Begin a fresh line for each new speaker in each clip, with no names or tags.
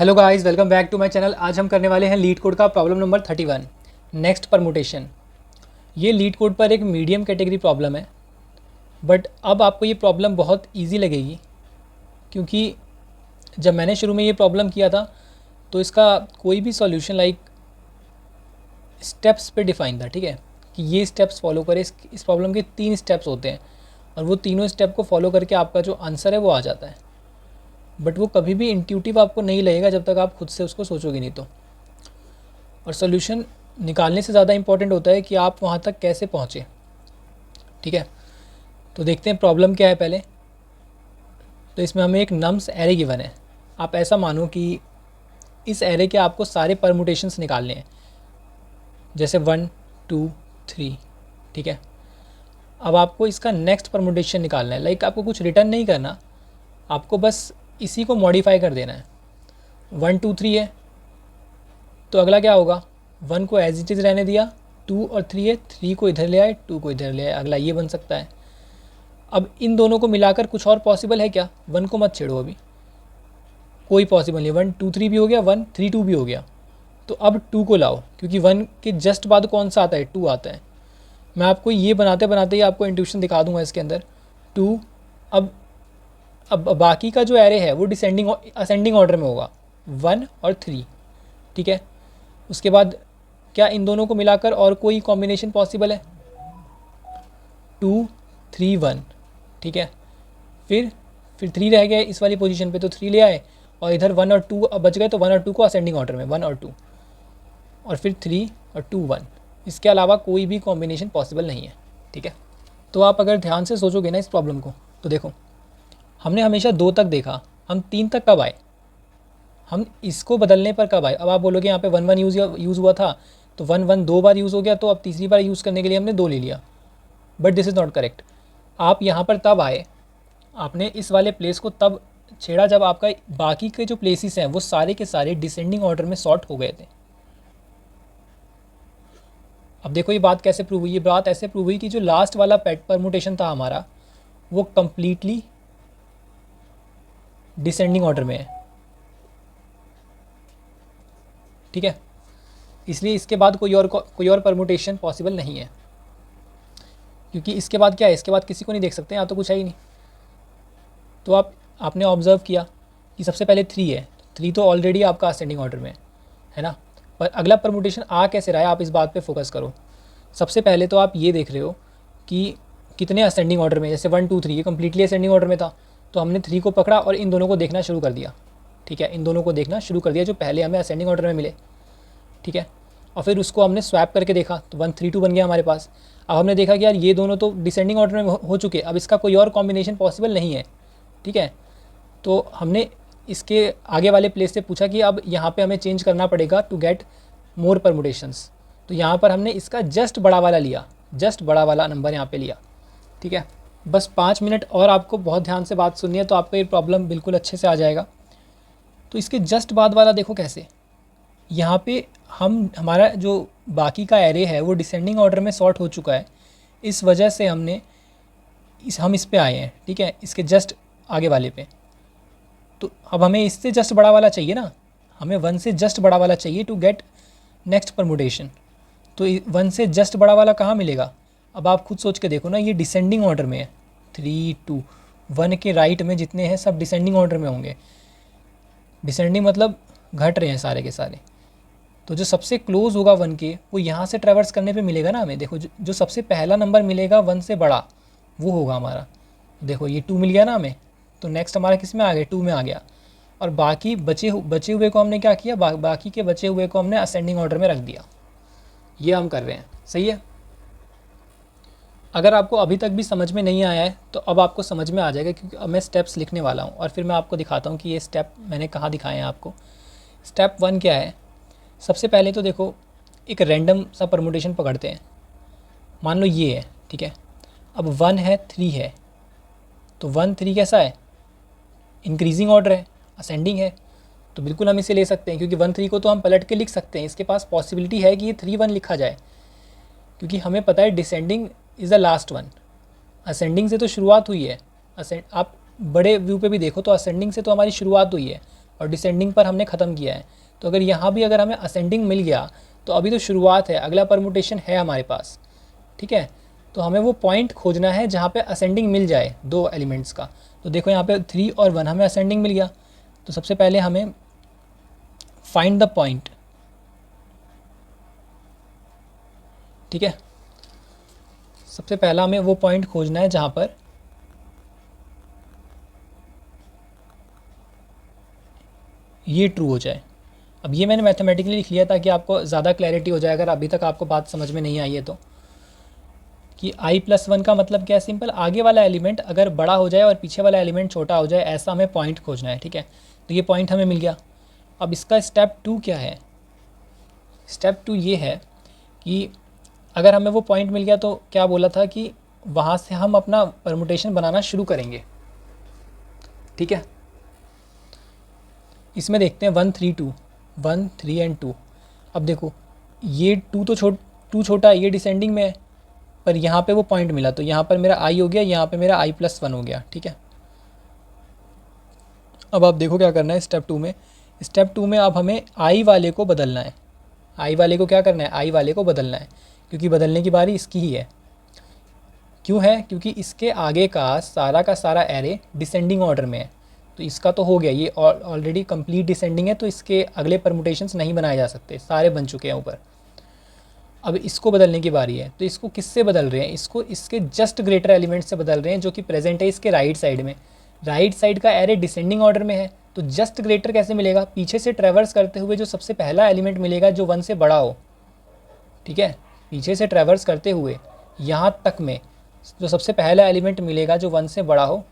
Hello guys, welcome back to my channel. आज हम करने वाले हैं लीड कोड का प्रॉब्लम नंबर 31, नेक्स्ट परमुटेशन। ये लीड कोड पर एक मीडियम कैटेगरी प्रॉब्लम है, बट अब आपको ये प्रॉब्लम बहुत इजी लगेगी, क्योंकि जब मैंने शुरू में ये प्रॉब्लम किया था तो इसका कोई भी सॉल्यूशन लाइक स्टेप्स पे डिफाइन था। ठीक है, कि ये स्टेप्स फॉलो करें। इस प्रॉब्लम के 3 स्टेप्स होते हैं और वो तीनों स्टेप को फॉलो करके आपका जो आंसर है वो आ जाता है। बट वो कभी भी इंट्यूटिव आपको नहीं लगेगा जब तक आप खुद से उसको सोचोगे नहीं तो। और सोल्यूशन निकालने से ज़्यादा इम्पॉर्टेंट होता है कि आप वहाँ तक कैसे पहुँचे। ठीक है, तो देखते हैं प्रॉब्लम क्या है पहले। तो इसमें हमें एक नम्स एरे गिवन है। आप ऐसा मानो कि इस एरे के आपको सारे परमुटेशंस निकालने हैं, जैसे 1 2 3। ठीक है, अब आपको इसका नेक्स्ट परमुटेशन निकालना है। लाइक आपको कुछ रिटर्न नहीं करना, आपको बस इसी को मॉडिफाई कर देना है। 1 2 3 है तो अगला क्या होगा, 1 को एज इट इज़ रहने दिया, 2 और 3 है, 3 को इधर ले आए, 2 को इधर ले आए, अगला ये बन सकता है। अब इन दोनों को मिलाकर कुछ और पॉसिबल है क्या? 1 को मत छेड़ो, अभी कोई पॉसिबल नहीं। 1 2 3 भी हो गया, 1 3 2 भी हो गया। तो अब 2 को लाओ, क्योंकि 1 के जस्ट बाद कौन सा आता है? 2 आता है। मैं आपको ये बनाते बनाते ही आपको इंट्यूशन दिखा दूंगा इसके अंदर। 2। अब बाकी का जो एरे है वो डिसेंडिंग असेंडिंग ऑर्डर में होगा, 1 और 3। ठीक है, उसके बाद क्या इन दोनों को मिलाकर और कोई कॉम्बिनेशन पॉसिबल है? 2 3 1। ठीक है, फिर 3 रह गए इस वाली पोजीशन पे, तो 3 ले आए और इधर 1 और 2 अब बच गए, तो 1 और 2 को असेंडिंग ऑर्डर में 1 और 2, और फिर 3 और 2 1। इसके अलावा कोई भी कॉम्बिनेशन पॉसिबल नहीं है। ठीक है, तो आप अगर ध्यान से सोचोगे ना इस प्रॉब्लम को, तो देखो हमने हमेशा 2 तक देखा, हम 3 तक कब आए? हम इसको बदलने पर कब आए? अब आप बोलोगे यहाँ पे 1 1 यूज़ हुआ था, तो 1 1 2 बार यूज़ हो गया, तो अब तीसरी बार यूज़ करने के लिए हमने 2 ले लिया। But this is not correct. आप यहाँ पर तब आए, आपने इस वाले प्लेस को तब छेड़ा जब आपका बाकी के जो प्लेसेस हैं वो सारे के सारे डिसेंडिंग ऑर्डर में सॉर्ट हो गए थे। अब देखो ये बात कैसे प्रूव हुई? ये बात ऐसे प्रूव हुई कि जो लास्ट वाला परमुटेशन था हमारा, वो कंप्लीटली डिसेंडिंग ऑर्डर में है। ठीक है, इसलिए इसके बाद कोई और परमुटेशन पॉसिबल नहीं है, क्योंकि इसके बाद क्या है? इसके बाद किसी को नहीं देख सकते, यहाँ तो कुछ है ही नहीं। तो आपने ऑब्ज़र्व किया कि सबसे पहले 3 है, 3 तो ऑलरेडी आपका असेंडिंग ऑर्डर में है ना। पर अगला परमुटेशन आ कैसे रहा है, आप इस बात पे फोकस करो। सबसे पहले तो आप ये देख रहे हो कि कितने असेंडिंग ऑर्डर में, जैसे 1 2 3 ये कम्प्लीटली असेंडिंग ऑर्डर में था, तो हमने 3 को पकड़ा और इन दोनों को देखना शुरू कर दिया। ठीक है, इन दोनों को देखना शुरू कर दिया जो पहले हमें असेंडिंग ऑर्डर में मिले। ठीक है, और फिर उसको हमने स्वैप करके देखा, तो 1 3 2 बन गया हमारे पास। अब हमने देखा कि यार ये दोनों तो डिसेंडिंग ऑर्डर में हो चुके, अब इसका कोई और कॉम्बिनेशन पॉसिबल नहीं है। ठीक है, तो हमने इसके आगे वाले प्लेस से पूछा कि अब यहाँ पे हमें चेंज करना पड़ेगा टू गेट मोर परमुटेशंस। तो यहाँ पर हमने इसका जस्ट बड़ा वाला लिया, जस्ट बड़ा वाला नंबर यहाँ पे लिया। ठीक है, बस 5 मिनट और आपको बहुत ध्यान से बात सुननी है, तो आपको ये प्रॉब्लम बिल्कुल अच्छे से आ जाएगा। तो इसके जस्ट बाद वाला देखो कैसे, यहाँ पे हमारा जो बाकी का एरे है वो डिसेंडिंग ऑर्डर में सॉर्ट हो चुका है। इस वजह से हम इस पे आए हैं। ठीक है, इसके जस्ट आगे वाले पे। तो अब हमें इससे जस्ट बड़ा वाला चाहिए ना, हमें 1 से जस्ट बड़ा वाला चाहिए टू गेट नेक्स्ट परमुटेशन। तो 1 से जस्ट बड़ा वाला कहाँ मिलेगा? अब आप खुद सोच के देखो ना, ये डिसेंडिंग ऑर्डर में है। 3 2 1 के राइट में जितने हैं सब डिसेंडिंग ऑर्डर में होंगे। डिसेंडिंग मतलब घट रहे हैं सारे के सारे। तो जो सबसे क्लोज होगा 1 के, वो यहाँ से ट्रैवर्स करने पे मिलेगा ना हमें। देखो जो सबसे पहला नंबर मिलेगा 1 से बड़ा, वो होगा हमारा। देखो ये 2 मिल गया ना हमें, तो नेक्स्ट हमारा किस में आ गया? 2 में आ गया। और बाकी बचे हुए को हमने क्या किया? बाकी के बचे हुए को हमने असेंडिंग ऑर्डर में रख दिया। ये हम कर रहे हैं, सही है। अगर आपको अभी तक भी समझ में नहीं आया है तो अब आपको समझ में आ जाएगा, क्योंकि अब मैं स्टेप्स लिखने वाला हूँ और फिर मैं आपको दिखाता हूँ कि ये स्टेप मैंने कहाँ दिखाए हैं आपको। स्टेप 1 क्या है? सबसे पहले तो देखो एक रैंडम सा परमुटेशन पकड़ते हैं। मान लो ये है, ठीक है। अब 1 है, 3 है, तो 1 3 कैसा है? इंक्रीजिंग ऑर्डर है, असेंडिंग है, तो बिल्कुल हम इसे ले सकते हैं, क्योंकि 1 3 को तो हम पलट के लिख सकते हैं। इसके पास पॉसिबिलिटी है कि ये 3 1 लिखा जाए, क्योंकि हमें पता है descending is the last one. Ascending से तो शुरुआत हुई है। आप बड़े व्यू पे भी देखो तो असेंडिंग से तो हमारी शुरुआत हुई है। और डिसेंडिंग पर हमने ख़त्म किया है। तो अगर यहाँ भी अगर हमें असेंडिंग मिल गया तो अभी तो शुरुआत है, अगला परमुटेशन है हमारे पास, ठीक है। तो हमें वो पॉइंट खोजना है जहाँ पे असेंडिंग मिल जाए दो एलिमेंट्स का। तो देखो यहाँ पे 3 और 1 हमें असेंडिंग मिल गया। तो सबसे पहले हमें फाइंड द पॉइंट, ठीक है। सबसे पहला हमें वो पॉइंट खोजना है जहाँ पर ये ट्रू हो जाए। अब ये मैंने मैथमेटिकली लिख लिया ताकि आपको ज़्यादा क्लैरिटी हो जाए, अगर अभी तक आपको बात समझ में नहीं आई है तो। कि i+1 का मतलब क्या है, सिंपल, आगे वाला एलिमेंट अगर बड़ा हो जाए और पीछे वाला एलिमेंट छोटा हो जाए, ऐसा हमें पॉइंट खोजना है, ठीक है। तो ये पॉइंट हमें मिल गया। अब इसका स्टेप 2 क्या है? स्टेप 2 ये है कि अगर हमें वो पॉइंट मिल गया तो क्या बोला था कि वहाँ से हम अपना परमुटेशन बनाना शुरू करेंगे, ठीक है। इसमें देखते हैं 1 3 2, 1 3 एंड 2। अब देखो ये 2 तो टू छोटा है, ये डिसेंडिंग में है, पर यहाँ पे वो पॉइंट मिला तो यहाँ पर मेरा i हो गया, यहाँ पे मेरा i+1 हो गया, ठीक है। अब आप देखो क्या करना है स्टेप 2 में। स्टेप 2 में अब हमें i वाले को बदलना है। i वाले को क्या करना है? i वाले को बदलना है, क्योंकि बदलने की बारी इसकी ही है। क्यों है? क्योंकि इसके आगे का सारा एरे डिसेंडिंग ऑर्डर में है। तो इसका तो हो गया, ये ऑलरेडी कंप्लीट डिसेंडिंग है, तो इसके अगले परमुटेशंस नहीं बनाए जा सकते, सारे बन चुके हैं ऊपर। अब इसको बदलने की बारी है। तो इसको किससे बदल रहे हैं? इसको इसके जस्ट ग्रेटर एलिमेंट से बदल रहे हैं, जो कि प्रेजेंट है इसके राइट साइड में। राइट साइड का एरे डिसेंडिंग ऑर्डर में है, तो जस्ट ग्रेटर कैसे मिलेगा? पीछे से ट्रैवर्स करते हुए जो सबसे पहला एलिमेंट मिलेगा जो 1 से बड़ा हो, ठीक है। पीछे से ट्रैवर्स करते हुए यहाँ तक में जो सबसे पहला एलिमेंट मिलेगा जो 1 से बड़ा हो,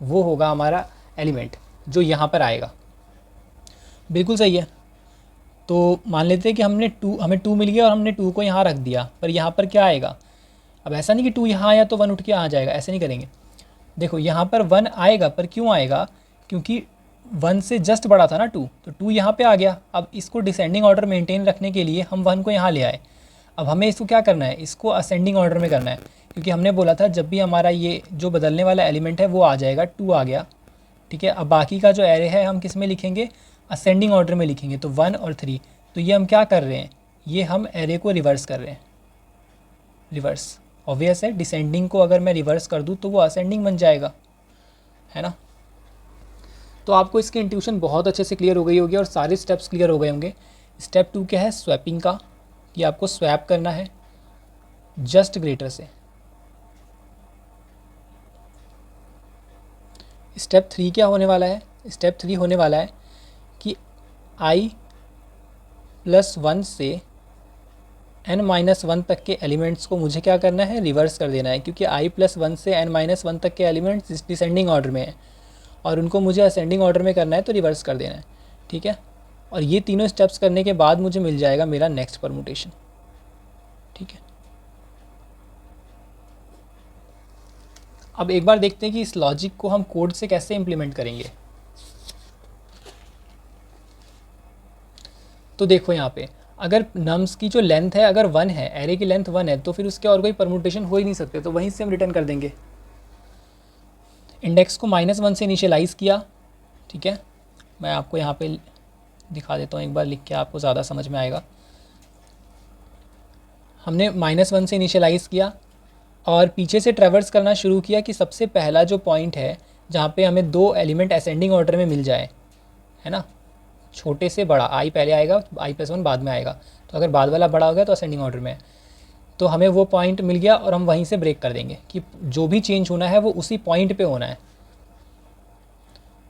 वो होगा हमारा एलिमेंट जो यहाँ पर आएगा। बिल्कुल सही है। तो मान लेते हैं कि हमें 2 मिल गया और हमने 2 को यहाँ रख दिया, पर यहाँ पर क्या आएगा? अब ऐसा नहीं कि 2 यहाँ आया तो 1 उठ के आ जाएगा, ऐसे नहीं करेंगे। देखो यहाँ पर 1 आएगा, पर क्यों आएगा? क्योंकि 1 से जस्ट बड़ा था ना 2, तो 2 यहाँ पे आ गया। अब इसको डिसेंडिंग ऑर्डर मेंटेन रखने के लिए हम 1 को यहाँ ले आए। अब हमें इसको क्या करना है? इसको असेंडिंग ऑर्डर में करना है, क्योंकि हमने बोला था जब भी हमारा ये जो बदलने वाला एलिमेंट है वो आ जाएगा, 2 आ गया, ठीक है। अब बाकी का जो एरे है हम किस में लिखेंगे? असेंडिंग ऑर्डर में लिखेंगे, तो 1 और 3। तो ये हम क्या कर रहे हैं? ये हम एरे को रिवर्स कर रहे हैं। रिवर्स ऑब्वियस है, डिसेंडिंग को अगर मैं रिवर्स कर दूँ तो वो असेंडिंग बन जाएगा, है ना। तो आपको इसकी इंट्यूशन बहुत अच्छे से क्लियर हो गई होगी और सारे स्टेप्स क्लियर हो गए होंगे। स्टेप 2 क्या है? स्वैपिंग का, कि आपको स्वैप करना है जस्ट ग्रेटर से। स्टेप 3 क्या होने वाला है? स्टेप 3 होने वाला है कि i+1 से n-1 तक के एलिमेंट्स को मुझे क्या करना है? रिवर्स कर देना है, क्योंकि i+1 से n-1 तक के एलिमेंट्स डिसेंडिंग ऑर्डर में है और उनको मुझे असेंडिंग ऑर्डर में करना है, तो रिवर्स कर देना है, ठीक है। और ये तीनों स्टेप्स करने के बाद मुझे मिल जाएगा मेरा नेक्स्ट परमुटेशन, ठीक है। अब एक बार देखते हैं कि इस लॉजिक को हम कोड से कैसे इम्प्लीमेंट करेंगे। तो देखो यहाँ पे अगर नम्स की जो लेंथ है अगर 1 है, एरे की लेंथ 1 है, तो फिर उसके और कोई परमुटेशन हो ही नहीं सकते, तो वहीं से हम रिटर्न कर देंगे। इंडेक्स को -1 से इनिशियलाइज़ किया, ठीक है। मैं आपको यहाँ पे दिखा देता हूँ एक बार लिख के, आपको ज़्यादा समझ में आएगा। हमने -1 से इनिशियलाइज़ किया और पीछे से ट्रैवर्स करना शुरू किया कि सबसे पहला जो पॉइंट है जहाँ पे हमें 2 एलिमेंट असेंडिंग ऑर्डर में मिल जाए, है ना। छोटे से बड़ा, i पहले आएगा, i+1 बाद में आएगा, तो अगर बाद वाला बड़ा हो गया तो असेंडिंग ऑर्डर में है। तो हमें वो पॉइंट मिल गया और हम वहीं से ब्रेक कर देंगे कि जो भी चेंज होना है वो उसी पॉइंट पे होना है।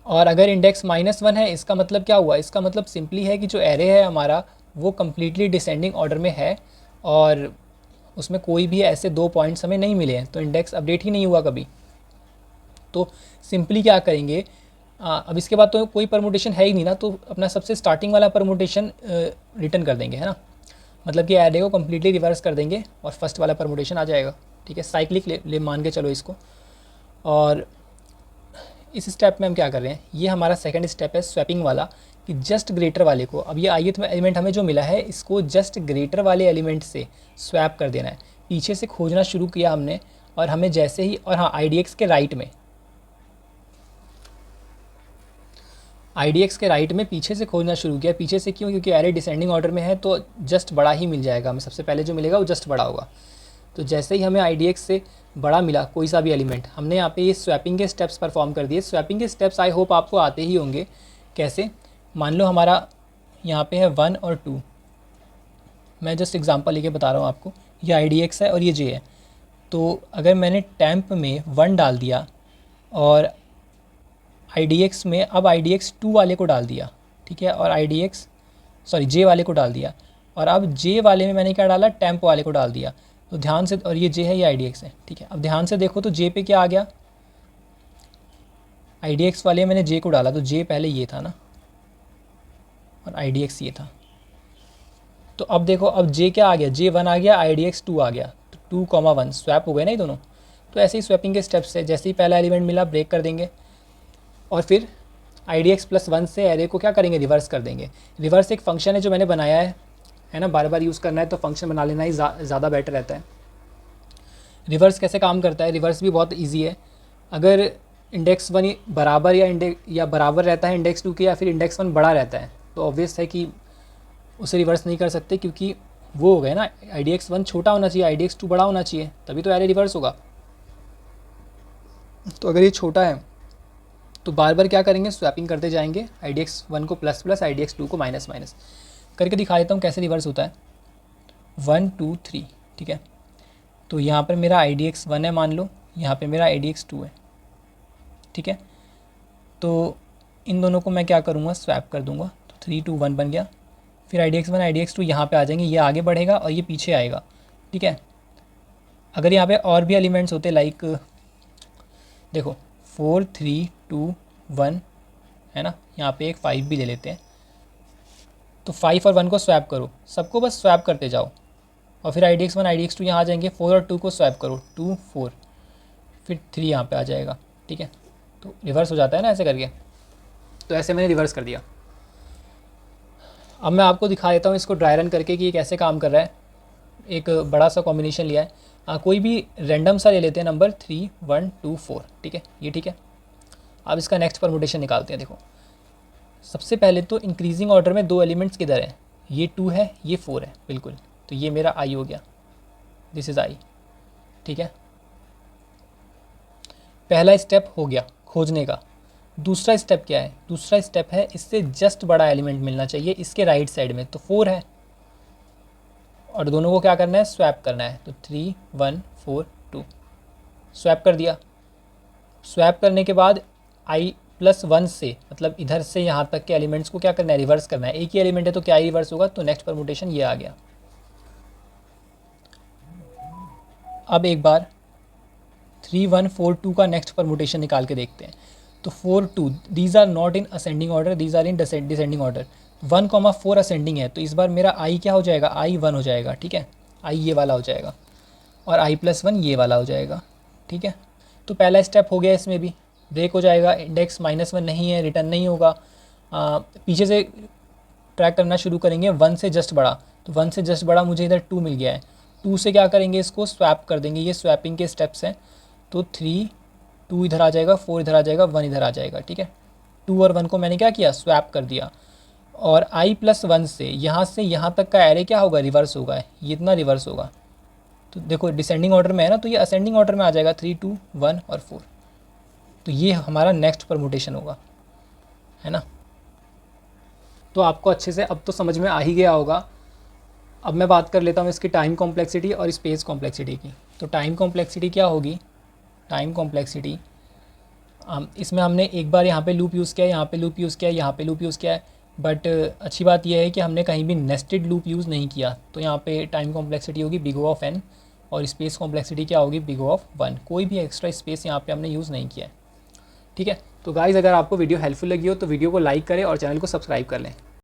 और अगर इंडेक्स -1 है, इसका मतलब क्या हुआ? इसका मतलब सिंपली है कि जो एरे है हमारा वो कम्प्लीटली डिसेंडिंग ऑर्डर में है और उसमें कोई भी ऐसे 2 पॉइंट्स हमें नहीं मिले हैं, तो इंडेक्स अपडेट ही नहीं हुआ कभी। तो सिंपली क्या करेंगे, अब इसके बाद तो कोई परमुटेशन है ही नहीं ना, तो अपना सबसे स्टार्टिंग वाला परमुटेशन रिटर्न कर देंगे, है ना। मतलब कि एरे को कम्प्लीटली रिवर्स कर देंगे और फर्स्ट वाला परमुटेशन आ जाएगा, ठीक है। साइक्लिक ले मान के चलो इसको। और इस स्टेप में हम क्या कर रहे हैं, ये हमारा सेकंड स्टेप है स्वैपिंग वाला, कि जस्ट ग्रेटर वाले को, अब ये ith एलिमेंट हमें जो मिला है इसको जस्ट ग्रेटर वाले एलिमेंट से स्वैप कर देना है। पीछे से खोजना शुरू किया हमने और हमें जैसे ही, और हाँ, IDX के राइट में, IDX के राइट में पीछे से खोजना शुरू किया। पीछे से क्यों? क्योंकि एरे डिसेंडिंग ऑर्डर में है तो जस्ट बड़ा ही मिल जाएगा हमें, सबसे पहले जो मिलेगा वो जस्ट बड़ा होगा। तो जैसे ही हमें IDX से बड़ा मिला कोई सा भी एलिमेंट, हमने यहाँ पे ये स्वैपिंग के स्टेप्स परफॉर्म कर दिए। स्वैपिंग के स्टेप्स आई होप आपको आते ही होंगे। कैसे? मान लो हमारा यहाँ पे है 1 और 2, मैं जस्ट एग्जांपल लेके बता रहा हूँ आपको। ये IDX है और ये J है। तो अगर मैंने टेम्प में 1 डाल दिया और IDX में अब IDX 2 वाले को डाल दिया, ठीक है, और J वाले को डाल दिया, और अब J वाले में मैंने क्या डाला? टेम्प वाले को डाल दिया। तो ध्यान से, और ये J है, ये IDX है, ठीक है। अब ध्यान से देखो तो J पे क्या आ गया? IDX वाले में मैंने J को डाला तो J पहले ये था ना, और IDX ये था। तो अब देखो, अब J क्या आ गया? J1 आ गया, IDX 2 आ गया, तो 2, 1 स्वैप हो गए ना ये दोनों। तो ऐसे ही स्वैपिंग के स्टेप्स है, जैसे ही पहला एलिमेंट मिला ब्रेक कर देंगे और फिर IDX + 1 से एरे को क्या करेंगे? रिवर्स कर देंगे। रिवर्स एक फंक्शन है जो मैंने बनाया है ना, बार बार यूज़ करना है तो फंक्शन बना लेना ही ज़्यादा बेटर रहता है। रिवर्स कैसे काम करता है? रिवर्स भी बहुत ईजी है। अगर इंडेक्स 1 बराबर या बराबर रहता है इंडेक्स 2 के, या फिर इंडेक्स 1 बड़ा रहता है, तो ऑब्वियस है कि उसे रिवर्स नहीं कर सकते, क्योंकि वो हो गया ना, IDX 1 छोटा होना चाहिए, IDX 2 बड़ा होना चाहिए, तभी तो एरे रिवर्स होगा। तो अगर ये छोटा है तो बार बार क्या करेंगे? स्वैपिंग करते जाएंगे, IDX 1 को प्लस प्लस, IDX 2 को माइनस माइनस करके दिखा देता हूँ कैसे रिवर्स होता है। 1 2 3, ठीक है। तो यहाँ पर मेरा IDX 1 है मान लो, यहाँ पे मेरा IDX 2 है, ठीक है। तो इन दोनों को मैं क्या करूँगा? स्वैप कर दूँगा, तो 3 2 1 बन गया। फिर IDX 1 IDX 2 यहाँ पे आ जाएंगे, ये आगे बढ़ेगा और ये पीछे आएगा, ठीक है। अगर यहाँ पे और भी एलिमेंट्स होते, लाइक देखो 4 3 2 1 है ना, यहाँ पे एक 5 भी ले लेते हैं। तो 5 और 1 को स्वैप करो, सबको बस स्वैप करते जाओ, और फिर IDX 1 IDX 2 यहाँ आ जाएंगे। 4 और 2 को स्वैप करो, 2 4, फिर 3 यहाँ पे आ जाएगा, ठीक है। तो रिवर्स हो जाता है ना ऐसे करके। तो ऐसे मैंने रिवर्स कर दिया। अब मैं आपको दिखा देता हूँ इसको ड्राई रन करके कि ये कैसे काम कर रहा है। एक बड़ा सा कॉम्बिनेशन लिया है, कोई भी रैंडम सा ले लेते हैं, नंबर 3 1 2 4, ठीक है, ये ठीक है। अब इसका नेक्स्ट परमुटेशन निकालते हैं। देखो सबसे पहले तो इंक्रीजिंग ऑर्डर में 2 एलिमेंट्स किधर है? ये 2 है, ये 4 है, बिल्कुल। तो ये मेरा I हो गया, दिस इज़ I, ठीक है। पहला स्टेप हो गया खोजने का। दूसरा स्टेप क्या है? दूसरा स्टेप है इससे जस्ट बड़ा एलिमेंट मिलना चाहिए इसके राइट साइड में, तो 4 है, और दोनों को क्या करना है? स्वैप करना है। तो 3 1 4 2 स्वैप कर दिया। स्वैप करने के बाद I+1 से, मतलब इधर से यहाँ तक के एलिमेंट्स को क्या करना है? रिवर्स करना है। एक ही एलिमेंट है तो क्या ही रिवर्स होगा? तो नेक्स्ट परमुटेशन ये आ गया। अब एक बार 3 1 4 2 का नेक्स्ट परमुटेशन निकाल के देखते हैं। तो 4 2, these are not in ascending order, these are in descending order. 1 4 ascending है, तो इस बार मेरा I क्या हो जाएगा? I 1 हो जाएगा, ठीक है। I ये वाला हो जाएगा, और I+1 ये वाला हो जाएगा, ठीक है। तो पहला स्टेप हो गया, इसमें भी ब्रेक हो जाएगा। इंडेक्स -1 नहीं है, रिटर्न नहीं होगा। पीछे से ट्रैक करना शुरू करेंगे 1 से जस्ट बड़ा। तो 1 से जस्ट बड़ा मुझे इधर 2 मिल गया है, 2 से क्या करेंगे? इसको स्वैप कर देंगे। ये स्वैपिंग के स्टेप्स हैं। तो 3 2 इधर आ जाएगा, 4 इधर आ जाएगा, 1 इधर आ जाएगा, ठीक है। 2 और 1 को मैंने क्या किया? स्वैप कर दिया। और I+1 से यहाँ तक का एरे क्या होगा? रिवर्स होगा, ये इतना रिवर्स होगा। तो देखो डिसेंडिंग ऑर्डर में है ना, तो ये असेंडिंग ऑर्डर में आ जाएगा, 3 2 1 और 4। तो ये हमारा नेक्स्ट परमुटेशन होगा, है ना। तो आपको अच्छे से अब तो समझ में आ ही गया होगा। अब मैं बात कर लेता हूँ इसकी टाइम कॉम्प्लेक्सिटी और स्पेस कॉम्प्लेक्सिटी की। तो टाइम कॉम्प्लेक्सिटी क्या होगी? टाइम कॉम्प्लेक्सिटी, इसमें हमने एक बार यहाँ पे लूप यूज़ किया है, यहाँ पे लूप यूज़ किया है, यहाँ पे लूप यूज़ किया है, बट अच्छी बात यह है कि हमने कहीं भी नेस्टेड लूप यूज़ नहीं किया। तो यहाँ पे टाइम कॉम्प्लेक्सिटी होगी बिग O ऑफ n, और स्पेस कॉम्प्लेक्सिटी क्या होगी? Big O of 1। कोई भी एक्स्ट्रा स्पेस यहाँ पे हमने यूज़ नहीं किया है, ठीक है। तो गाइज़ अगर आपको वीडियो हेल्पफुल लगी हो तो वीडियो को लाइक करें और चैनल को सब्सक्राइब कर लें।